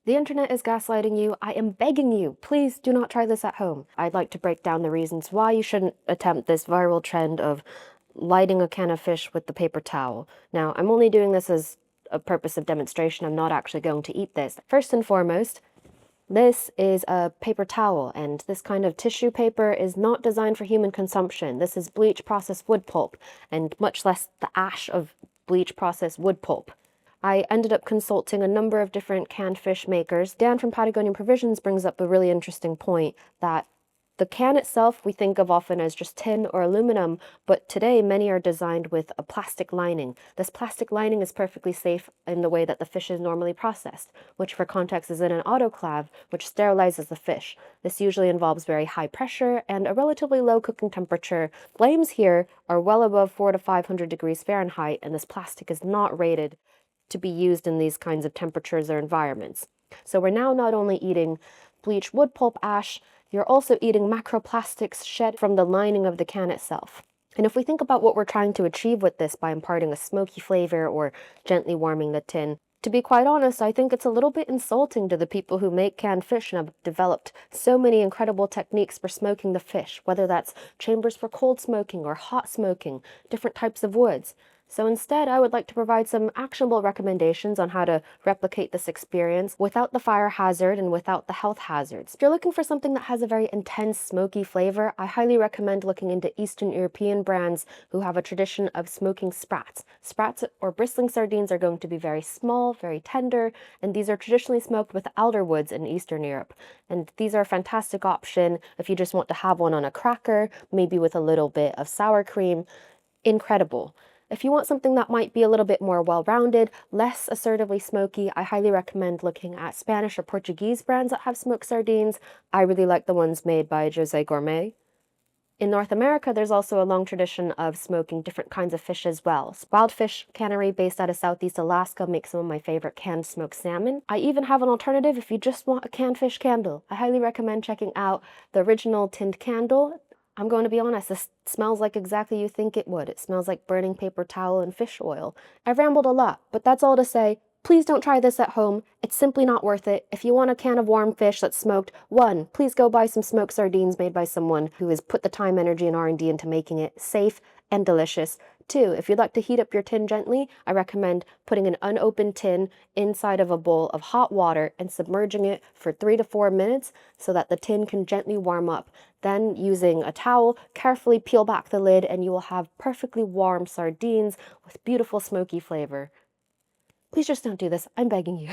The internet is gaslighting you. I am begging you, please do not try this at home. I'd like to break down the reasons why you shouldn't attempt this viral trend of lighting a can of fish with the paper towel. Now, I'm only doing this as a purpose of demonstration. I'm not actually going to eat this. First and foremost, this is a paper towel, and this kind of tissue paper is not designed for human consumption. This is bleach processed wood pulp, and much less the ash of bleach processed wood pulp. I ended up consulting a number of different canned fish makers. Dan from Patagonian Provisions brings up a really interesting point that the can itself we think of often as just tin or aluminum, but today many are designed with a plastic lining. This plastic lining is perfectly safe in the way that the fish is normally processed, which for context is in an autoclave, which sterilizes the fish. This usually involves very high pressure and a relatively low cooking temperature. Flames here are well above 400 to 500 degrees Fahrenheit, and this plastic is not rated to be used in these kinds of temperatures or environments. So we're now not only eating bleached wood pulp ash, you're also eating macroplastics shed from the lining of the can itself. And if we think about what we're trying to achieve with this by imparting a smoky flavor or gently warming the tin, to be quite honest, I think it's a little bit insulting to the people who make canned fish and have developed so many incredible techniques for smoking the fish, whether that's chambers for cold smoking or hot smoking, different types of woods. So instead, I would like to provide some actionable recommendations on how to replicate this experience without the fire hazard and without the health hazards. If you're looking for something that has a very intense smoky flavor, I highly recommend looking into Eastern European brands who have a tradition of smoking sprats. Sprats or bristling sardines are going to be very small, very tender, and these are traditionally smoked with alder woods in Eastern Europe. And these are a fantastic option if you just want to have one on a cracker, maybe with a little bit of sour cream. Incredible. If you want something that might be a little bit more well-rounded, less assertively smoky, I highly recommend looking at Spanish or Portuguese brands that have smoked sardines. I really like the ones made by José Gourmet. In North America, there's also a long tradition of smoking different kinds of fish as well. Wild Fish Cannery, based out of Southeast Alaska, makes some of my favorite canned smoked salmon. I even have an alternative if you just want a canned fish candle. I highly recommend checking out the original tinned candle. I'm going to be honest, this smells like exactly you think it would. It smells like burning paper towel and fish oil. I've rambled a lot, but that's all to say, please don't try this at home. It's simply not worth it. If you want a can of warm fish that's smoked, one, please go buy some smoked sardines made by someone who has put the time, energy, and R&D into making it safe and delicious. Two, if you'd like to heat up your tin gently, I recommend putting an unopened tin inside of a bowl of hot water and submerging it for 3 to 4 minutes so that the tin can gently warm up. Then, using a towel, carefully peel back the lid and you will have perfectly warm sardines with beautiful smoky flavor. Please just don't do this. I'm begging you.